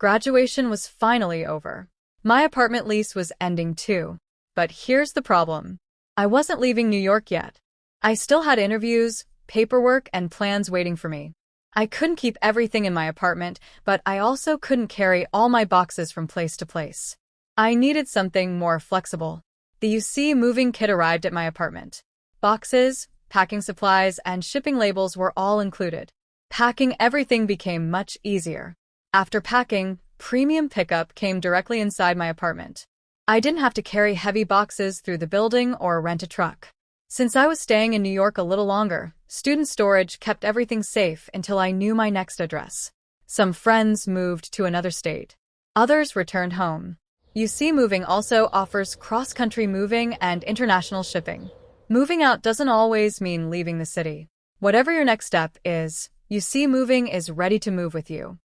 Graduation was finally over. My apartment lease was ending too. But here's the problem. I wasn't leaving New York yet. I still had interviews, paperwork, and plans waiting for me. I couldn't keep everything in my apartment, but I also couldn't carry all my boxes from place to place. I needed something more flexible. The UC moving kit arrived at my apartment. Boxes, packing supplies, and shipping labels were all included. Packing everything became much easier. After packing, premium pickup came directly inside my apartment. I didn't have to carry heavy boxes through the building or rent a truck. Since I was staying in New York a little longer, student storage kept everything safe until I knew my next address. Some friends moved to another state. Others returned home. UC Moving also offers cross-country moving and international shipping. Moving out doesn't always mean leaving the city. Whatever your next step is, UC Moving is ready to move with you.